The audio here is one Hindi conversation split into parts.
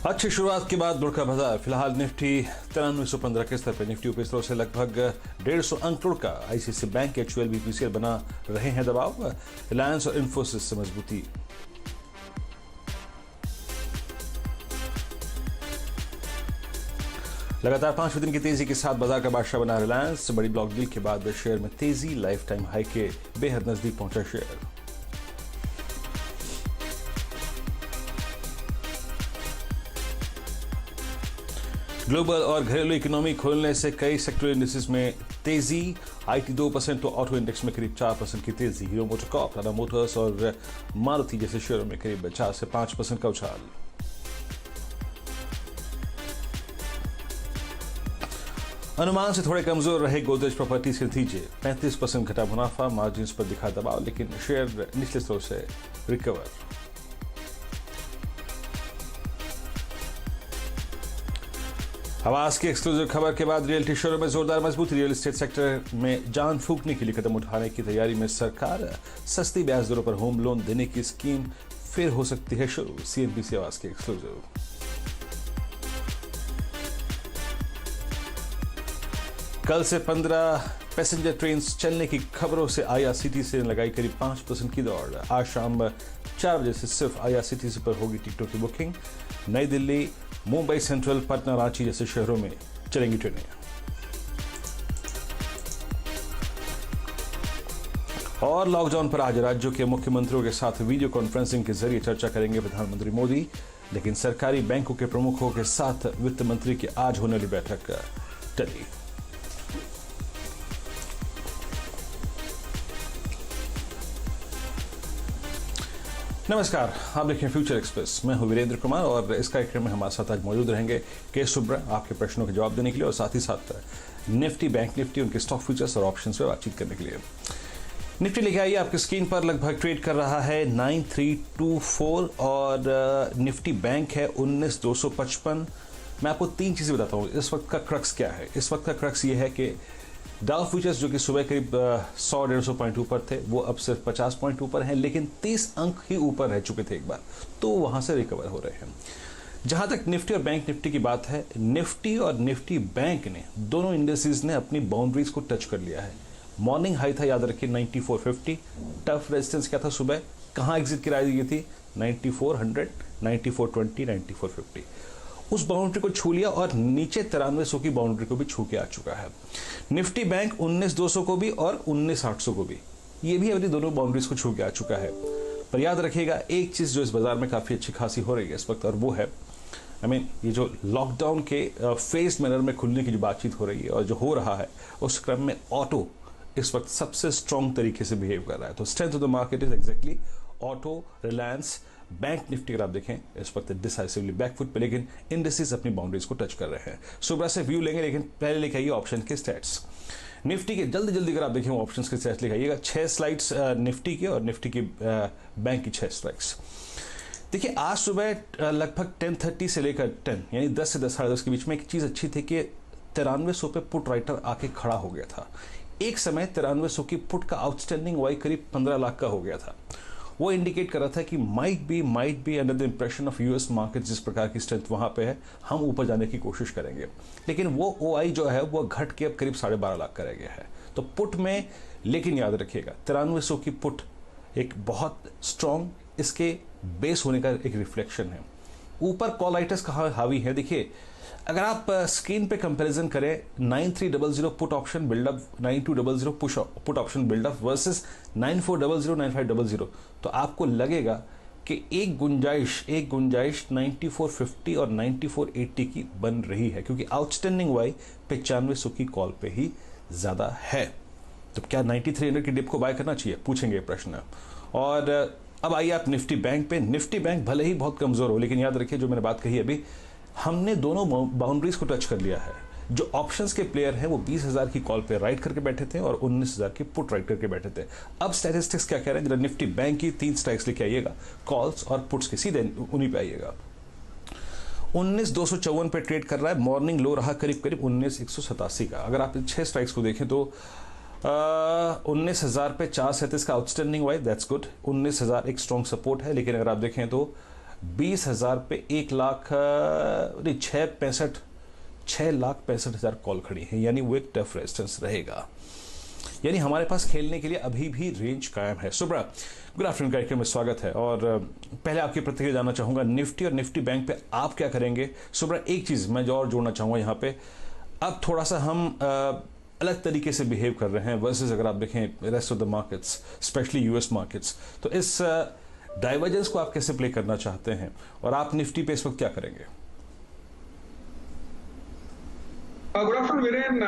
अच्छी शुरुआत के बाद मुड़ का बाजार फिलहाल निफ्टी 9315 के स्तर पर निफ्टी ऊपरी स्तर से लगभग 150 अंक तोड़ का आईसीआईसीआई बैंक एचयूएल बीपीसीएल बना रहे हैं दबाव। रिलायंस और इंफोसिस से मजबूती। लगातार 5वें दिन की तेजी के साथ बाजार का बादशाह बना रिलायंस। बड़ी ब्लॉक डील के बाद शेयर में तेजी, लाइफ टाइम हाई के बेहद नजदीक पहुंचा शेयर। ग्लोबल और घरेलू इकोनॉमी खोलने से कई सेक्टर इंडेक्सेस में तेजी। आईटी 2% तो ऑटो इंडेक्स में करीब 4% की तेजी। हीरो मोटोकॉर्प, टाटा मोटर्स और मारुति जैसे शेयरों में करीब 4 से 5% का उछाल। अनुमान से थोड़े कमजोर रहे गोदरेज प्रॉपर्टीज के नतीजे। 35% घटा मुनाफा, मार्जिन पर दिखा दबाव, लेकिन शेयर निचले स्तरों से रिकवर। आवास की एक्सक्लूसिव खबर के बाद रियल्टी शेयरों में जोरदार मजबूती। रियल एस्टेट सेक्टर में जान फूंकने के लिए कदम उठाने की तैयारी में सरकार। सस्ती ब्याज दरों पर होम लोन देने की स्कीम फिर हो सकती है शुरू। सीएनबीसी आवास की एक्सक्लूसिव। कल से 15 पैसेंजर ट्रेन चलने की खबरों से आईआरसीटीसी ने लगाई करीब 5% की दौड़। आज शाम 4 बजे से सिर्फ आईआरसीटीसी पर होगी टिकटों की बुकिंग। नई दिल्ली, मुंबई सेंट्रल, पटना, रांची जैसे शहरों में चलेंगी ट्रेनें। और लॉकडाउन पर आज राज्यों के मुख्यमंत्रियों के साथ वीडियो कॉन्फ्रेंसिंग के जरिए चर्चा करेंगे प्रधानमंत्री मोदी। लेकिन सरकारी बैंकों के प्रमुखों के साथ वित्त मंत्री की आज होने वाली बैठक टली। नमस्कार, आप देखें फ्यूचर एक्सप्रेस। मैं हूं वीरेंद्र कुमार और इस कार्यक्रम में हमारे साथ आज मौजूद रहेंगे के सुब्रा आपके प्रश्नों के जवाब देने के लिए और साथ ही साथ निफ्टी, बैंक निफ्टी, उनके स्टॉक फ्यूचर्स और ऑप्शंस पे बातचीत करने के लिए। निफ्टी लेके आइए आपकी स्क्रीन पर लगभग ट्रेड कर रहा है 9324 और निफ्टी बैंक है 19255। मैं आपको 3 चीजें बताता हूँ इस वक्त का क्रक्स क्या है। इस वक्त का क्रक्स ये है कि डाउ फ्यूचर्स जो कि सुबह करीब 100-150 पॉइंट ऊपर थे, वो अब सिर्फ 50 पॉइंट ऊपर हैं, लेकिन 30 अंक ही ऊपर रह चुके थे एक बार, तो वहां से रिकवर हो रहे हैं। जहां तक निफ्टी और बैंक निफ्टी की बात है, निफ्टी और निफ्टी बैंक ने दोनों इंडेक्सेस ने अपनी बाउंड्रीज को टच कर लिया है। मॉर्निंग हाई था, याद रखिए 9450। टफ रेजिस्टेंस क्या था सुबह, कहां एग्जिट की राय दी गई थी, 9400, 9420, 9450। उस बाउंड्री को छू लिया और नीचे 9300 की बाउंड्री को भी छू के आ चुका है। निफ्टी बैंक 19200 को भी और 19800 को भी, ये भी अपनी दोनों बाउंड्रीज को छू के आ चुका है। पर याद रखिएगा एक चीज जो इस बाजार में काफी अच्छी खासी हो रही है इस वक्त, और वो है ये जो लॉकडाउन के फेज मैनर में खुलने की जो बातचीत हो रही है और जो हो रहा है, उस क्रम में ऑटो इस वक्त सबसे स्ट्रॉन्ग तरीके से बिहेव कर रहा है। तो strength of the market is exactly auto, Reliance, bank Nifty अगर आप देखें इस वक्त डिसाइसिवली बैकफुट पे, लेकिन इंडेक्सेस अपनी बाउंड्रीज को टच कर रहे हैं। सुबह से व्यू लेंगे, लेकिन पहले लेके आइए ऑप्शन के स्टैट्स। निफ्टी के जल्दी जल्दी अगर आप देखें ऑप्शंस के स्टैट्स लेके आइएगा। 6 स्लाइड्स निफ्टी के और निफ्टी की बैंक की 6 स्लाइड्स। देखिए आज सुबह लगभग 10:30 से लेकर 10 यानी 10 से 10:30 के बीच में एक चीज अच्छी थी कि 9300 पे पुट राइटर आके खड़ा हो गया था। एक समय 9300 की पुट का आउटस्टैंडिंग वाई करीब 15 लाख का हो गया था। वो इंडिकेट कर रहा था कि might be under the impression of US market, जिस प्रकार की स्ट्रेंथ वहां पे है, हम ऊपर जाने की कोशिश करेंगे। लेकिन वो ओआई जो है वो घट के अब करीब 12.5 लाख का रह गया है। तो पुट में, लेकिन याद रखिएगा 9300 की पुट एक बहुत स्ट्रॉन्ग इसके बेस होने का एक रिफ्लेक्शन है। ऊपर कॉल राइटर्स कहाँ हावी है, देखिए अगर आप स्क्रीन पे कंपैरिजन करें 9300 put option buildup, 9200 put option buildup versus 9400, 9500, तो आपको लगेगा कि एक गुंजाइश 9450 और 9480 की बन रही है, क्योंकि आउटस्टैंडिंग वाई 9500 की कॉल पे ही ज्यादा है। तो क्या 9300 की डिप को बाय करना चाहिए, पूछेंगे प्रश्न। और अब आइए आप निफ्टी बैंक पे। निफ्टी बैंक भले ही बहुत कमजोर हो, लेकिन याद रखिए जो मैंने बात कही अभी, हमने दोनों बाउंड्रीज को टच कर लिया है। जो ऑप्शंस के प्लेयर हैं वो 20,000 की कॉल पे राइट करके बैठे थे और 19,000 की पुट राइट करके बैठे थे। अब स्टैटिस्टिक्स क्या कह रहे हैं, जरा निफ्टी बैंक की 3 स्ट्राइक्स लेके आइएगा, कॉल्स और पुट्स के, सीधे उन्हीं पे आइएगा। 19,254 पे ट्रेड कर रहा है। मॉर्निंग लो रहा करीब 19,187 का। अगर आप 6 स्ट्राइक्स को देखें तो 19,000 पे 437 का आउटस्टैंडिंग वाई, दैट्स गुड। 19,000 एक स्ट्रॉन्ग सपोर्ट है, लेकिन अगर आप देखें तो 20,000 पे 6,65,000 कॉल खड़ी हैं, यानी वो एक टफ रेजिस्टेंस रहेगा। यानी हमारे पास खेलने के लिए अभी भी रेंज कायम है। सुब्रा, गुड आफ्टरनून कार्यक्रम में स्वागत है। और पहले आपकी प्रतिक्रिया जानना चाहूँगा निफ्टी और निफ्टी बैंक पे आप क्या करेंगे। सुब्रा, एक चीज़ मैं जो और जोड़ना चाहूँगा यहाँ पे, अब थोड़ा सा हम अलग तरीके से बिहेव कर रहे हैं वर्सेस अगर आप देखें rest of the markets, specially US markets. तो इस डाइवर्जेंस को आप कैसे प्ले करना चाहते हैं और आप निफ्टी पे इस वक्त क्या करेंगे? Good afternoon Viren.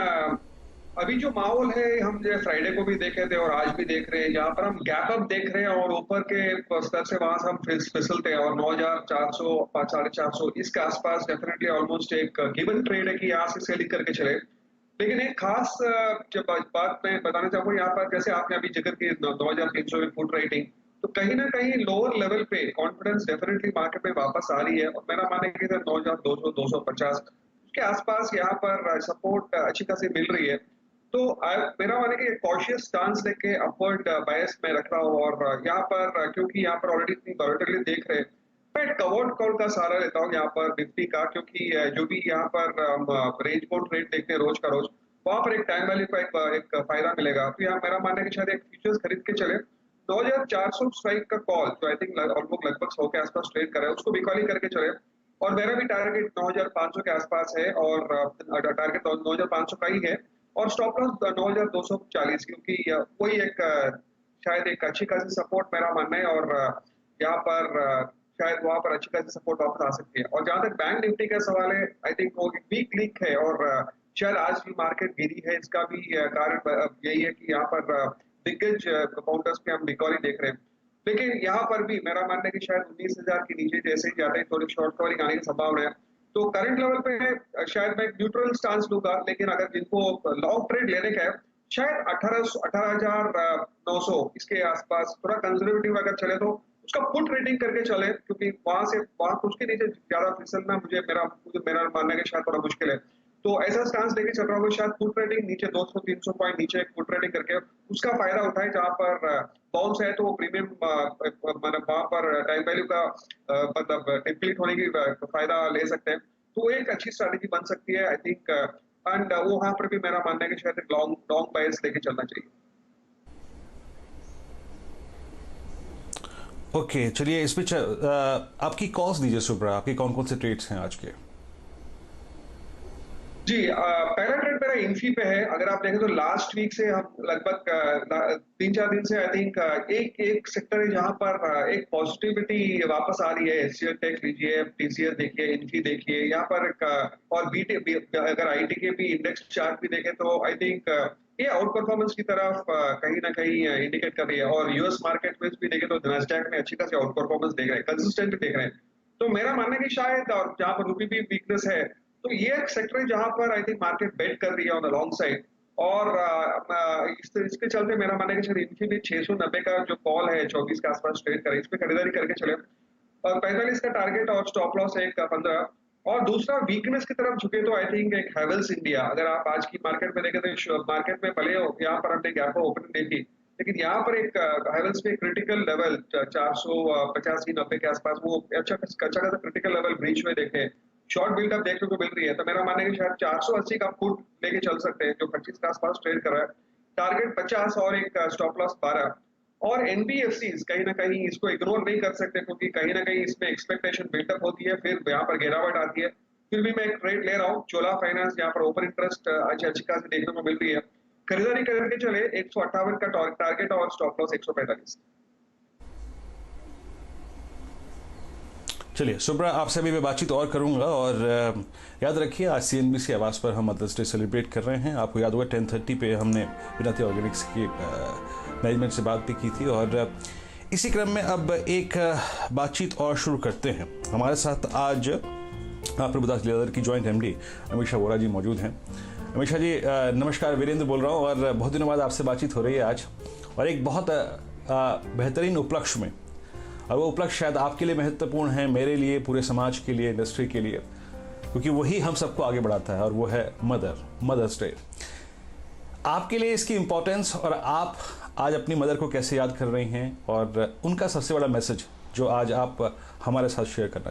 अभी जो माहौल है, हम जो फ्राइडे को भी देखे थे और आज भी देख रहे हैं, जहाँ पर हम गैप अप देख रहे हैं और ऊपर के स्तर से वहां से हम फिसलते हैं और 9,400 450 इसके आसपास डेफिनेटली ऑलमोस्ट एक गिवन ट्रेड है कि यहाँ से सेलिंग करके चले। लेकिन एक खास जब बात मैं बताना चाहूंगा यहाँ पर, जैसे आपने अभी जिक्र की 9,300 में पुट राइटिंग, तो कहीं ना कहीं लोअर लेवल पे कॉन्फिडेंस डेफिनेटली मार्केट में वापस आ रही है और मेरा मानना है कि 9,200 250 के आसपास यहाँ पर सपोर्ट अच्छी खासी मिल रही है। तो मेरा मानना है कि कॉशियस स्टांस लेके अपवर्ड बायस में रख रहा हूँ और यहाँ पर क्योंकि यहाँ पर ऑलरेडी इतनी वॉलेटिलिटी देख रहे हैं, मैं कवर्ड कॉल का सहारा लेता हूँ यहाँ पर निफ्टी का, क्योंकि जो भी यहाँ पर रेंज बोर्ड ट्रेड देखते हैं रोज का रोज, वहां पर एक टाइम वैल्यू का एक फायदा मिलेगा। तो यहाँ मेरा मानना है कि शायद एक फ्यूचर्स खरीद के चले। 9,400 स्ट्राइक का कॉल जो आई थिंक लगभग 100 के आसपास ट्रेड कर रहा है, उसको बिकॉली करके चले। और मेरा भी टारगेट 9,500 के आसपास है और टारगेट 9,500 का ही है और स्टॉप लॉस 9,240, क्योंकि वही एक शायद एक अच्छी खासी सपोर्ट मेरा मानना है और यहाँ पर शायद वहां पर अच्छी खासी सपोर्ट वापस आ सकती है। और जहां तक बैंक निफ्टी का सवाल है, आई थिंक वो वीक लीक है और शायद आज भी मार्केट गिरी है। इसका भी कारण यही है कि यहाँ पर दिग्गज काउंटर्स पे हम रिकवरी देख रहे हैं। लेकिन यहाँ पर भी मेरा मानना है कि शायद 19,000 के नीचे जैसे ही जाते हैं थोड़ी शॉर्ट कवरिंग आने की संभावना है। तो करंट लेवल पे शायद मैं न्यूट्रल स्टांस लूंगा, लेकिन अगर जिनको लॉन्ग ट्रेड लेने का है, शायद 18,900 इसके आसपास थोड़ा कंजर्वेटिव अगर चले तो उसका पुट रेटिंग करके चले, क्योंकि वहां उसके नीचे ज्यादा फिसलना मेरा मानना है कि शायद थोड़ा मुश्किल है। तो ऐसा स्टांस लेके चल रहा हूँ, शायद पुट रेटिंग नीचे 200-300 पॉइंट नीचे पुट रेटिंग करके उसका फायदा उठाए। जहां पर बाउंस है तो वो प्रीमियम मतलब वहां पर टाइम वैल्यू का मतलब डिप्लीट होने की फायदा ले सकते हैं। तो एक अच्छी स्ट्रैटेजी बन सकती है आई थिंक। एंड वो वहां पर भी मेरा मानना है कि शायद लॉन्ग बायस लेके चलना चाहिए। ओके, चलिए इस बीच आपकी कॉल्स दीजिए सुब्रा, आपके कौन कौन से ट्रेड्स हैं आज के? जी, पहला ट्रेड मेरा इन्फी पे है। अगर आप देखें तो लास्ट वीक से हम लगभग 3-4 दिन से आई थिंक एक सेक्टर है जहां पर एक पॉजिटिविटी वापस आ रही है। एचसीएल टेक लीजिए, टीसीएस देखिए, इन्फी देखिए, यहाँ पर और बीटी अगर आईटी के भी इंडेक्स चार्ट भी देखें तो आई थिंक ये आउट परफॉर्मेंस की तरफ कहीं ना कहीं इंडिकेट कर रही है। और यूएस मार्केट में भी देखें तो नैस्डैक में अच्छी खासी आउट परफॉर्मेंस देख रहे हैं, कंसिस्टेंट देख रहे हैं। तो मेरा मानना है कि शायद, और जहां पर रूपी भी वीकनेस है, तो ये एक सेक्टर है जहां पर आई थिंक मार्केट बेट कर रही है ऑन द लॉन्ग साइड। और इसके चलते मेरा मानना है कि शायद इनकी भी 690 का जो कॉल है 24 के आसपास ट्रेड करे, इस पे खरीदारी करके चले। और 45 का टारगेट और स्टॉप लॉस है 15। और दूसरा वीकनेस की तरफ झुके तो आई थिंक एक हैवेल्स इंडिया, अगर आप आज की मार्केट में देखें तो मार्केट में भले यहाँ पर हमने गैप ओपनिंग देखी, लेकिन यहाँ पर एक हैवेल्स पे क्रिटिकल लेवल 485-90 के आसपास वो अच्छा खासा क्रिटिकल लेवल ब्रीच हुए देखे, शॉर्ट बिल्डअप देखने को मिल रही है। तो मेरा मानना है कि शायद 480 का पुट लेके चल सकते हैं जो 25 के आसपास ट्रेड कर रहा है। टारगेट 50 और एक स्टॉप लॉस 12। और एनबीएफसीज कहीं ना कहीं इसको इग्नोर नहीं कर सकते, क्योंकि कहीं ना कहीं इसमें एक्सपेक्टेशन बिल्डअप होती है, फिर यहाँ पर गिरावट आती है। फिर भी मैं एक ट्रेड ले रहा हूँ चोला फाइनेंस, यहाँ पर ओपन इंटरेस्ट अच्छी खासी देखने को मिल रही है। खरीदारी करके चले 158 का टारगेट और स्टॉप लॉस 145। चलिए सुब्रा, आपसे भी मैं बातचीत और करूंगा। और याद रखिए आज सीएनबीसी आवाज़ पर हम मदर्स डे सेलिब्रेट कर रहे हैं। आपको याद होगा 10:30 पे हमने विनाती ऑर्गेनिक्स की मैनेजमेंट से बात भी की थी। और इसी क्रम में अब एक बातचीत और शुरू करते हैं। हमारे साथ आज प्रभुदास लीलाधर की जॉइंट एमडी अमीषा वोरा जी मौजूद हैं। अमीषा जी नमस्कार, वीरेंद्र बोल रहा हूँ और बहुत दिनों बाद आपसे बातचीत हो रही है आज, और एक बहुत बेहतरीन उपलक्ष्य में। और वो उपलक्ष्य शायद आपके लिए महत्वपूर्ण है, मेरे लिए, पूरे समाज के लिए, इंडस्ट्री के लिए, क्योंकि वही हम सबको आगे बढ़ाता है, और वो है मदर्स डे। आपके लिए इसकी इम्पोर्टेंस और आप आज अपनी मदर को कैसे याद कर रही हैं, और उनका सबसे बड़ा मैसेज जो आज आप हमारे साथ शेयर करना